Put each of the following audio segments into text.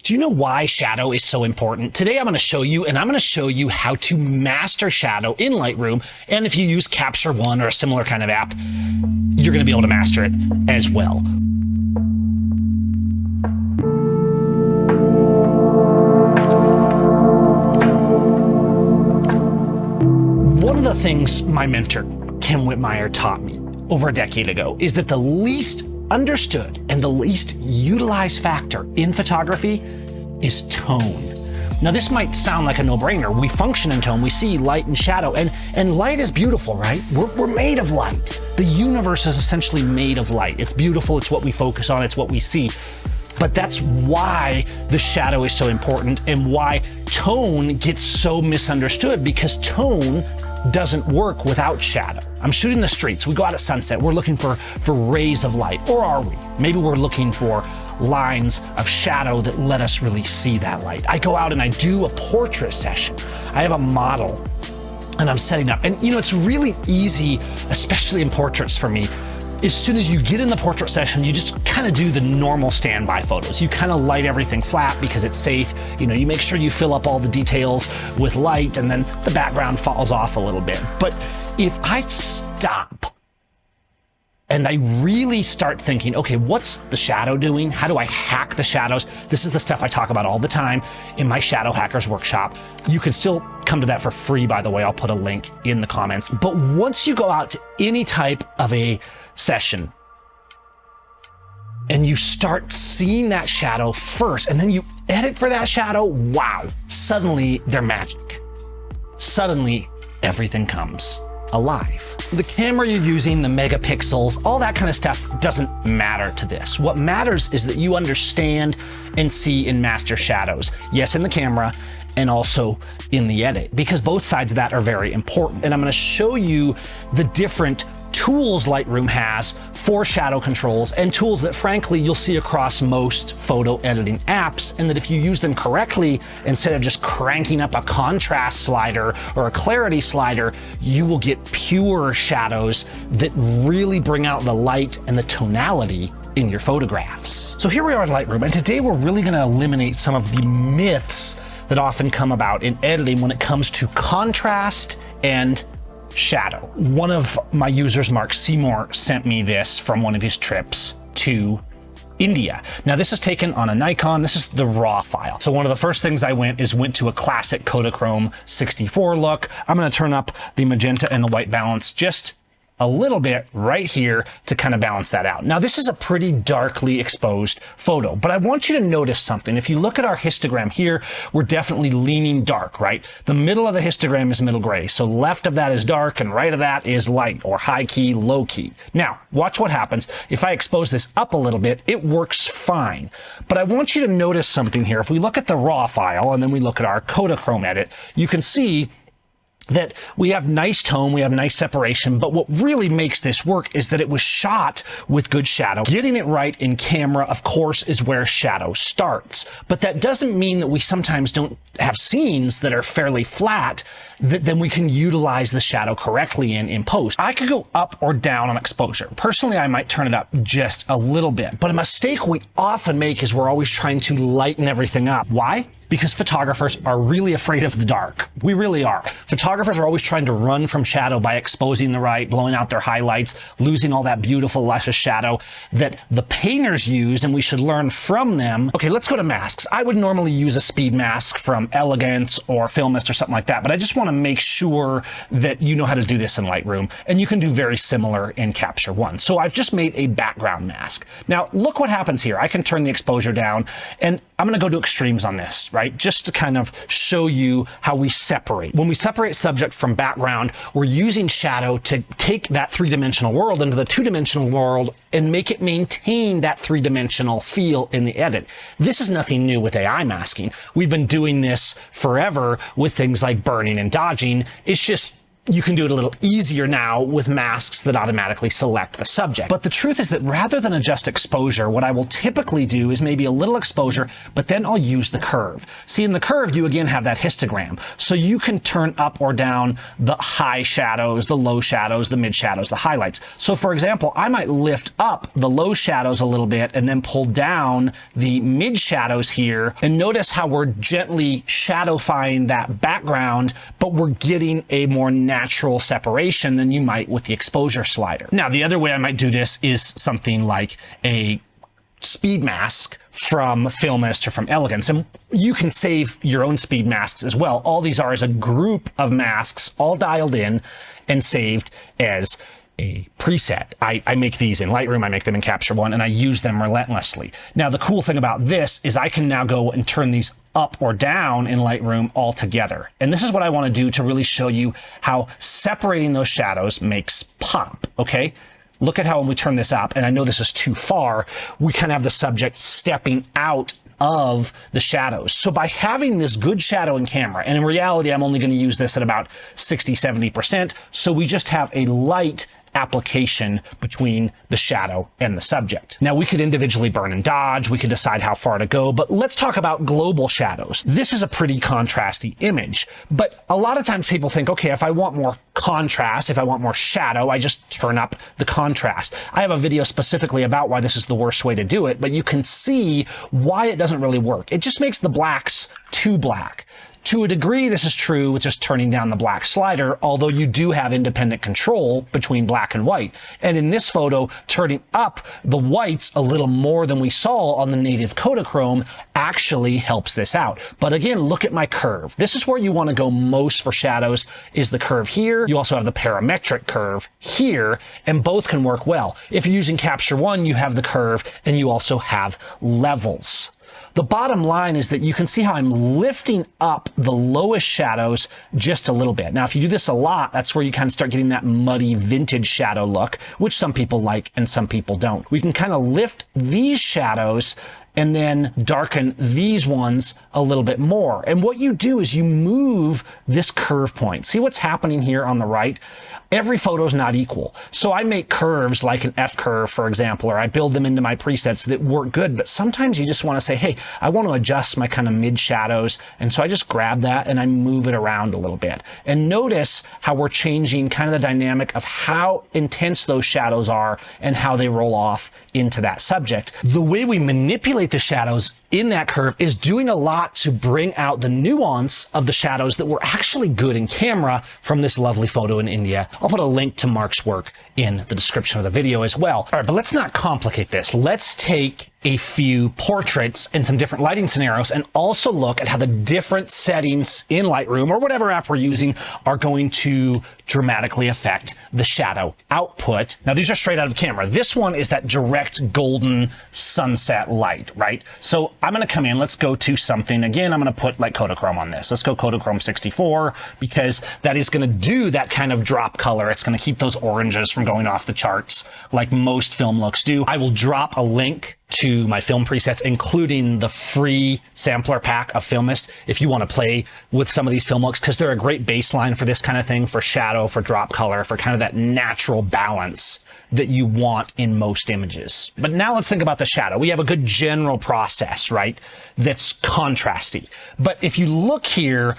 Do you know why shadow is so important? Today I'm going to show you, and I'm going to show you how to master shadow in Lightroom. And if you use Capture One or a similar kind of app, you're going to be able to master it as well. One of the things my mentor, Kim Whitmire, taught me over a decade ago is that the least understood and the least utilized factor in photography is tone. Now this might sound like a no-brainer. We function in tone, we see light and shadow, and light is beautiful, right? We're made of light. The universe is essentially made of light. It's beautiful, it's what we focus on, it's what we see. But that's why the shadow is so important and why tone gets so misunderstood, because tone doesn't work without shadow. I'm shooting the streets. We go out at sunset. We're looking for rays of light. Or are we? Maybe we're looking for lines of shadow that let us really see that light. I go out and I do a portrait session. I have a model and I'm setting up. And you know, it's really easy, especially in portraits for me. As soon as you get in the portrait session, you just kind of do the normal standby photos. You kind of light everything flat because it's safe. You know, you make sure you fill up all the details with light, and then the background falls off a little bit. But if I stop and I really start thinking, okay, what's the shadow doing? How do I hack the shadows? This is the stuff I talk about all the time in my Shadow Hackers workshop. You can still come to that for free, by the way. I'll put a link in the comments. But once you go out to any type of a session and you start seeing that shadow first, and then you edit for that shadow, wow, suddenly they're magic. Suddenly everything comes alive. The camera you're using, the megapixels, all that kind of stuff doesn't matter to this. What matters is that you understand and see and master shadows. Yes, in the camera and also in the edit, because both sides of that are very important. And I'm going to show you the different tools Lightroom has for shadow controls, and tools that frankly you'll see across most photo editing apps, and that if you use them correctly, instead of just cranking up a contrast slider or a clarity slider, you will get pure shadows that really bring out the light and the tonality in your photographs. So here we are in Lightroom, and today we're really going to eliminate some of the myths that often come about in editing when it comes to contrast and shadow. One of my users, Mark Seymour, sent me this from one of his trips to India. Now this is taken on a Nikon. This is the raw file. So one of the first things I went to a classic Kodachrome 64 look. I'm going to turn up the magenta and the white balance just a little bit right here to kind of balance that out. Now this is a pretty darkly exposed photo, but I want you to notice something. If you look at our histogram here, we're definitely leaning dark, right? The middle of the histogram is middle gray. So left of that is dark and right of that is light, or high key, low key. Now watch what happens. If I expose this up a little bit, it works fine. But I want you to notice something here. If we look at the raw file and then we look at our Kodachrome edit, you can see that we have nice tone, we have nice separation, but what really makes this work is that it was shot with good shadow. Getting it right in camera, of course, is where shadow starts. But that doesn't mean that we sometimes don't have scenes that are fairly flat that then we can utilize the shadow correctly in post. I could go up or down on exposure. Personally, I might turn it up just a little bit, but a mistake we often make is we're always trying to lighten everything up. Why? Because photographers are really afraid of the dark. We really are. Photographers are always trying to run from shadow by exposing the right, blowing out their highlights, losing all that beautiful, luscious shadow that the painters used, and we should learn from them. Okay, let's go to masks. I would normally use a speed mask from Elegance or Filmist or something like that, but I just want to make sure that you know how to do this in Lightroom, and you can do very similar in Capture One. So I've just made a background mask. Now look what happens here. I can turn the exposure down, and I'm going to go to extremes on this, right? Just to kind of show you how we separate. When we separate subject from background, we're using shadow to take that three-dimensional world into the two-dimensional world and make it maintain that three-dimensional feel in the edit. This is nothing new with AI masking. We've been doing this forever with things like burning and dodging. It's just you can do it a little easier now with masks that automatically select the subject. But the truth is that rather than adjust exposure, what I will typically do is maybe a little exposure, but then I'll use the curve. See, in the curve, you again have that histogram. So you can turn up or down the high shadows, the low shadows, the mid shadows, the highlights. So for example, I might lift up the low shadows a little bit and then pull down the mid shadows here. And notice how we're gently shadowifying that background, but we're getting a more natural separation than you might with the exposure slider. Now, the other way I might do this is something like a speed mask from Filmist or from Elegance. And you can save your own speed masks as well. All these are is a group of masks all dialed in and saved as a preset. I make these in Lightroom, I make them in Capture One, and I use them relentlessly. Now, the cool thing about this is I can now go and turn these up or down in Lightroom all together. And this is what I want to do to really show you how separating those shadows makes pop, okay? Look at how when we turn this up, and I know this is too far, we kind of have the subject stepping out of the shadows. So by having this good shadow in camera, and in reality, I'm only going to use this at about 60-70%, so we just have a light application between the shadow and the subject. Now, we could individually burn and dodge, we could decide how far to go, but let's talk about global shadows. This is a pretty contrasty image, but a lot of times people think, okay, if I want more contrast, if I want more shadow, I just turn up the contrast. I have a video specifically about why this is the worst way to do it, but you can see why it doesn't really work. It just makes the blacks too black. To a degree, this is true with just turning down the black slider, although you do have independent control between black and white. And in this photo, turning up the whites a little more than we saw on the native Kodachrome actually helps this out. But again, look at my curve. This is where you want to go most for shadows, is the curve here. You also have the parametric curve here, and both can work well. If you're using Capture One, you have the curve and you also have levels. The bottom line is that you can see how I'm lifting up the lowest shadows just a little bit. Now, if you do this a lot, that's where you kind of start getting that muddy vintage shadow look, which some people like and some people don't. We can kind of lift these shadows and then darken these ones a little bit more. And what you do is you move this curve point. See what's happening here on the right? Every photo is not equal. So I make curves like an F curve, for example, or I build them into my presets that work good. But sometimes you just want to say, hey, I want to adjust my kind of mid shadows. And so I just grab that and I move it around a little bit. And notice how we're changing kind of the dynamic of how intense those shadows are and how they roll off into that subject. The way we manipulate the shadows in that curve is doing a lot to bring out the nuance of the shadows that were actually good in camera from this lovely photo in India. I'll put a link to Mark's work in the description of the video as well. All right, but let's not complicate this. Let's take a few portraits and some different lighting scenarios and also look at how the different settings in Lightroom or whatever app we're using are going to dramatically affect the shadow output. Now, these are straight out of camera. This one is that direct golden sunset light, right? So I'm going to come in. Let's go to something. Again, I'm going to put like Kodachrome on this. Let's go Kodachrome 64 because that is going to do that kind of drop color. It's going to keep those oranges from going off the charts like most film looks do. I will drop a link to my film presets, including the free sampler pack of Filmist, if you want to play with some of these film looks, because they're a great baseline for this kind of thing, for shadow, for drop color, for kind of that natural balance that you want in most images. But now let's think about the shadow. We have a good general process, right? That's contrasty. But if you look here,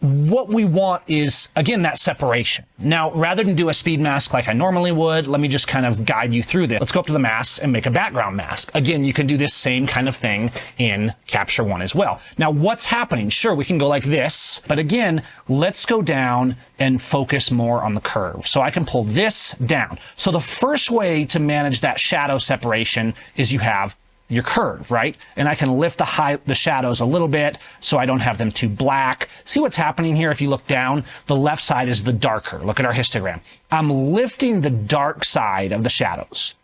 what we want is, again, that separation. Now, rather than do a speed mask like I normally would, let me just kind of guide you through this. Let's go up to the masks and make a background mask. Again, you can do this same kind of thing in Capture One as well. Now, what's happening? Sure, we can go like this, but again, let's go down and focus more on the curve. So I can pull this down. So the first way to manage that shadow separation is you have your curve, right? And I can lift the shadows a little bit so I don't have them too black. See what's happening here? If you look down, the left side is the darker. Look at our histogram. I'm lifting the dark side of the shadows,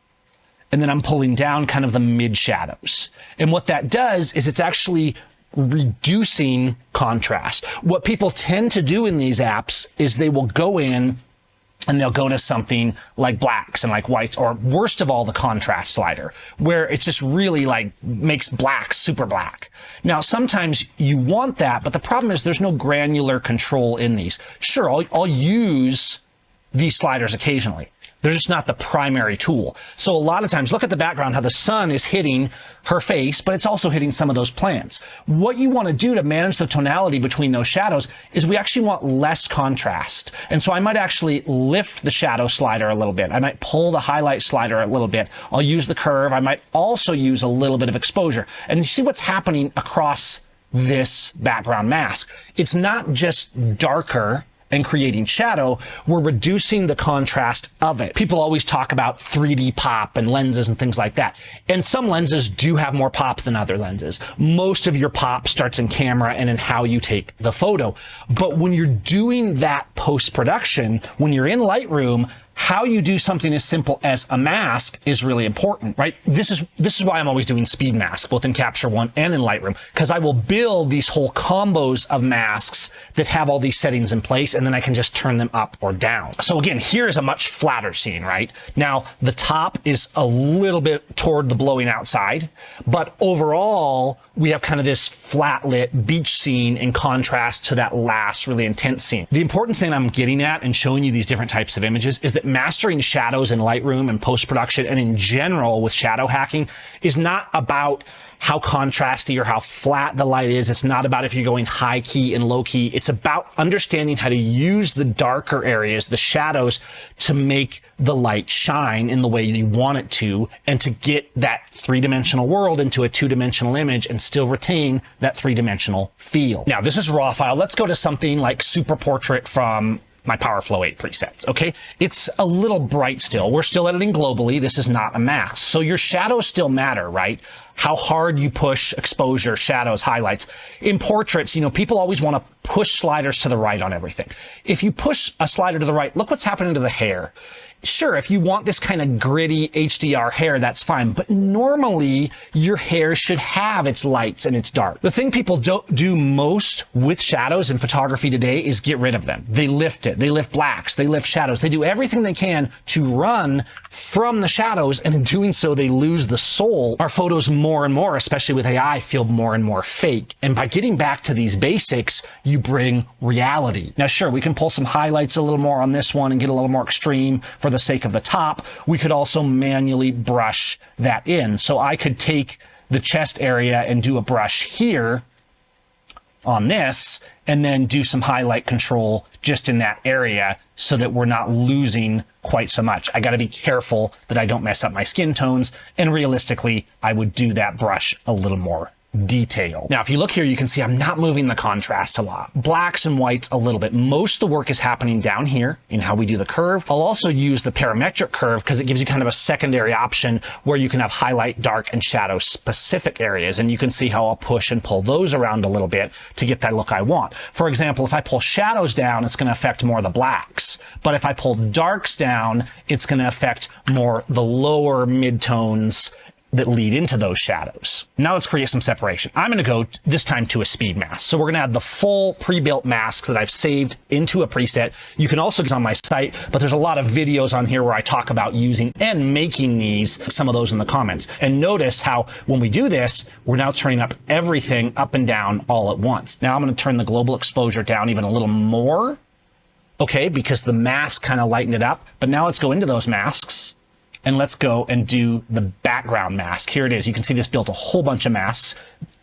and then I'm pulling down kind of the mid shadows. And what that does is it's actually reducing contrast. What people tend to do in these apps is they will go in and they'll go to something like blacks and like whites, or worst of all, the contrast slider, where it's just really like makes black super black. Now, sometimes you want that, but the problem is there's no granular control in these. Sure, I'll use these sliders occasionally. They're just not the primary tool. So a lot of times, look at the background, how the sun is hitting her face, but it's also hitting some of those plants. What you want to do to manage the tonality between those shadows is we actually want less contrast. And so I might actually lift the shadow slider a little bit. I might pull the highlight slider a little bit. I'll use the curve. I might also use a little bit of exposure. And you see what's happening across this background mask. It's not just darker and creating shadow, we're reducing the contrast of it. People always talk about 3D pop and lenses and things like that. And some lenses do have more pop than other lenses. Most of your pop starts in camera and in how you take the photo. But when you're doing that post-production, when you're in Lightroom, how you do something as simple as a mask is really important, right? This is why I'm always doing speed masks, both in Capture One and in Lightroom, because I will build these whole combos of masks that have all these settings in place, and then I can just turn them up or down. So again, here's a much flatter scene, right? Now, the top is a little bit toward the blowing outside, but overall, we have kind of this flat lit beach scene in contrast to that last really intense scene. The important thing I'm getting at and showing you these different types of images is that mastering shadows in Lightroom and post-production and in general with shadow hacking is not about how contrasty or how flat the light is. It's not about if you're going high key and low key. It's about understanding how to use the darker areas, the shadows, to make the light shine in the way you want it to, and to get that three-dimensional world into a two-dimensional image and still retain that three-dimensional feel. Now, this is raw file. Let's go to something like Super Portrait from my PowerFlow 8 presets, okay? It's a little bright still. We're still editing globally. This is not a mask. So your shadows still matter, right? How hard you push exposure, shadows, highlights. In portraits, you know, people always want to push sliders to the right on everything. If you push a slider to the right, look what's happening to the hair. Sure, if you want this kind of gritty HDR hair, that's fine. But normally, your hair should have its lights and its dark. The thing people do most with shadows in photography today is get rid of them. They lift it. They lift blacks. They lift shadows. They do everything they can to run from the shadows, and in doing so, they lose the soul. Our photos more and more, especially with AI, feel more and more fake. And by getting back to these basics, you bring reality. Now, sure, we can pull some highlights a little more on this one and get a little more extreme for the sake of the top. We could also manually brush that in. So I could take the chest area and do a brush here on this, and then do some highlight control just in that area so that we're not losing quite so much. I got to be careful that I don't mess up my skin tones, and realistically, I would do that brush a little more detail. Now, if you look here, you can see I'm not moving the contrast a lot. Blacks and whites a little bit. Most of the work is happening down here in how we do the curve. I'll also use the parametric curve because it gives you kind of a secondary option where you can have highlight, dark, and shadow specific areas. And you can see how I'll push and pull those around a little bit to get that look I want. For example, if I pull shadows down, it's going to affect more of the blacks. But if I pull darks down, it's going to affect more the lower midtones that lead into those shadows. Now let's create some separation. I'm going to go this time to a speed mask. So we're going to add the full pre-built masks that I've saved into a preset. You can also get on my site, but there's a lot of videos on here where I talk about using and making these, some of those in the comments. And notice how when we do this, we're now turning up everything up and down all at once. Now I'm going to turn the global exposure down even a little more, okay, because the mask kind of lightened it up. But now let's go into those masks. And let's go and do the background mask. Here it is. You can see this built a whole bunch of masks.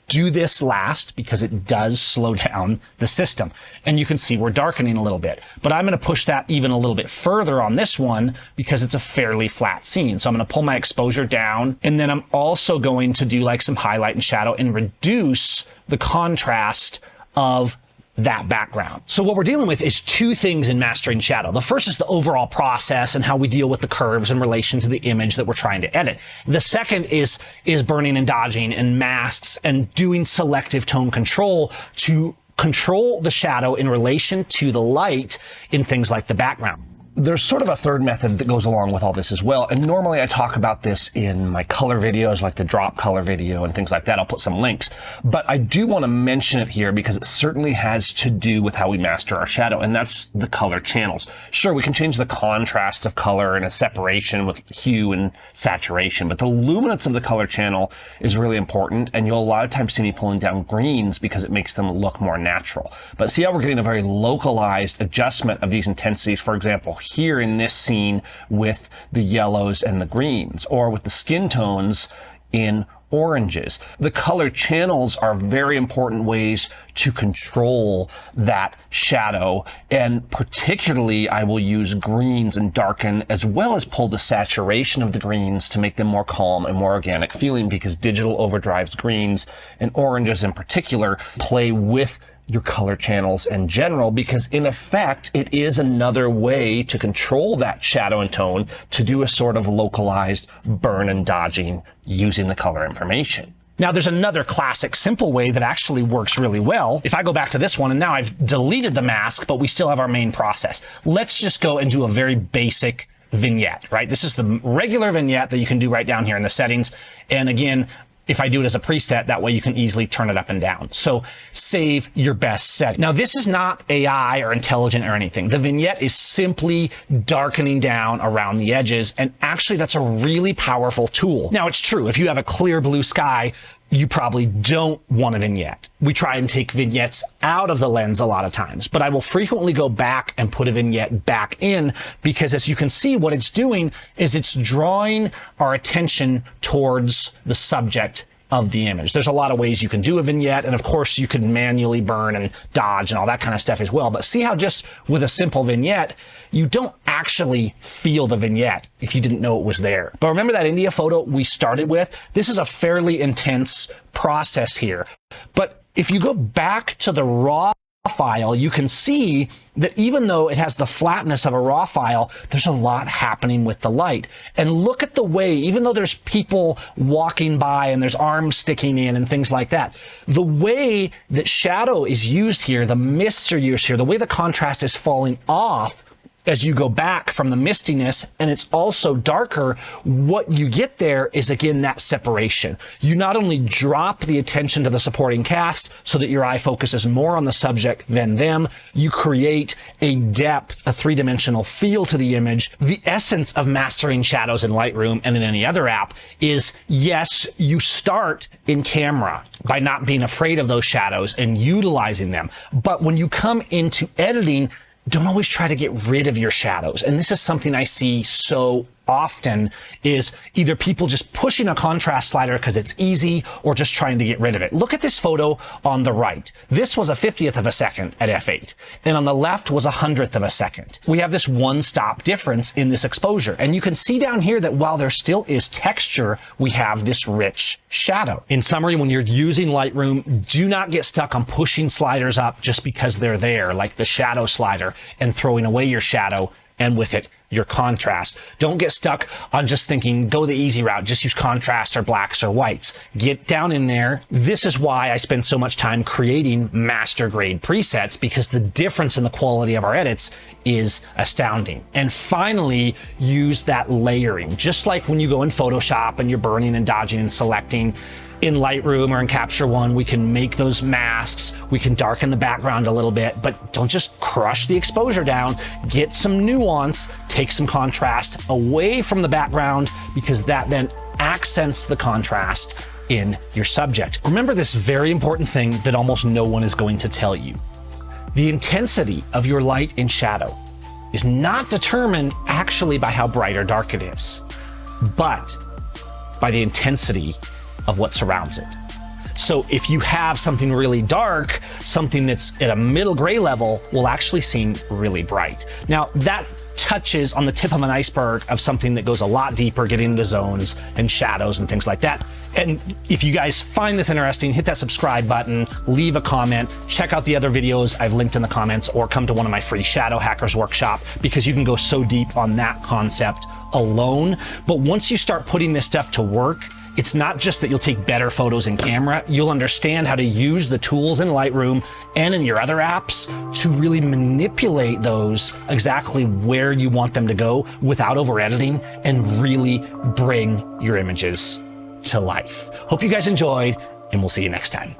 Do this last because it does slow down the system. And you can see we're darkening a little bit. But I'm going to push that even a little bit further on this one because it's a fairly flat scene. So I'm going to pull my exposure down. And then I'm also going to do like some highlight and shadow and reduce the contrast of that background. So what we're dealing with is two things in mastering shadow. The first is the overall process and how we deal with the curves in relation to the image that we're trying to edit. The second is burning and dodging and masks and doing selective tone control to control the shadow in relation to the light in things like the background. There's sort of a third method that goes along with all this as well. And normally I talk about this in my color videos, like the drop color video and things like that. I'll put some links. But I do want to mention it here because it certainly has to do with how we master our shadow, and that's the color channels. Sure, we can change the contrast of color and a separation with hue and saturation, but the luminance of the color channel is really important, and you'll a lot of times see me pulling down greens because it makes them look more natural. But see how we're getting a very localized adjustment of these intensities, for example, here in this scene with the yellows and the greens, or with the skin tones in oranges. The color channels are very important ways to control that shadow, and particularly I will use greens and darken as well as pull the saturation of the greens to make them more calm and more organic feeling, because digital overdrives greens and oranges in particular play with your color channels in general, because in effect it is another way to control that shadow and tone to do a sort of localized burn and dodging using the color information. Now there's another classic simple way that actually works really well. If I go back to this one, and now I've deleted the mask, but we still have our main process. Let's just go and do a very basic vignette, right? This is the regular vignette that you can do right down here in the settings. And again, if I do it as a preset, that way you can easily turn it up and down. So save your best set. Now this is not AI or intelligent or anything. The vignette is simply darkening down around the edges, and actually that's a really powerful tool. Now it's true, if you have a clear blue sky, you probably don't want a vignette. We try and take vignettes out of the lens a lot of times, but I will frequently go back and put a vignette back in, because as you can see, what it's doing is it's drawing our attention towards the subject of the image. There's a lot of ways you can do a vignette, and of course you can manually burn and dodge and all that kind of stuff as well. But see how just with a simple vignette, you don't actually feel the vignette if you didn't know it was there. But remember that India photo we started with? This is a fairly intense process here. But if you go back to the raw file, you can see that even though it has the flatness of a raw file, there's a lot happening with the light. And look at the way, even though there's people walking by and there's arms sticking in and things like that, the way that shadow is used here, the mists are used here, the way the contrast is falling off as you go back from the mistiness, and it's also darker, what you get there is, again, that separation. You not only drop the attention to the supporting cast so that your eye focuses more on the subject than them, you create a depth, a three-dimensional feel to the image. The essence of mastering shadows in Lightroom and in any other app is, yes, you start in camera by not being afraid of those shadows and utilizing them. But when you come into editing, don't always try to get rid of your shadows. And this is something I see so often, is either people just pushing a contrast slider because it's easy, or just trying to get rid of it. Look at this photo on the right. This was a 50th of a second at f8, and on the left was 100th of a second. We have this one-stop difference in this exposure, and you can see down here that while there still is texture, we have this rich shadow. In summary, when you're using Lightroom, do not get stuck on pushing sliders up just because they're there, like the shadow slider, and throwing away your shadow, and with it, your contrast. Don't get stuck on just thinking, go the easy route, just use contrast or blacks or whites. Get down in there. This is why I spend so much time creating master grade presets, because the difference in the quality of our edits is astounding. And finally, use that layering. Just like when you go in Photoshop and you're burning and dodging and selecting, in Lightroom or in Capture One, we can make those masks, we can darken the background a little bit, but don't just crush the exposure down. Get some nuance, take some contrast away from the background, because that then accents the contrast in your subject. Remember this very important thing that almost no one is going to tell you. The intensity of your light and shadow is not determined actually by how bright or dark it is, but by the intensity of what surrounds it. So if you have something really dark, something that's at a middle gray level will actually seem really bright. Now that touches on the tip of an iceberg of something that goes a lot deeper, getting into zones and shadows and things like that. And if you guys find this interesting, hit that subscribe button, leave a comment, check out the other videos I've linked in the comments, or come to one of my free Shadow Hackers workshop, because you can go so deep on that concept alone. But once you start putting this stuff to work, It's not just that you'll take better photos in camera, you'll understand how to use the tools in Lightroom and in your other apps to really manipulate those exactly where you want them to go without over editing and really bring your images to life. Hope you guys enjoyed, and we'll see you next time.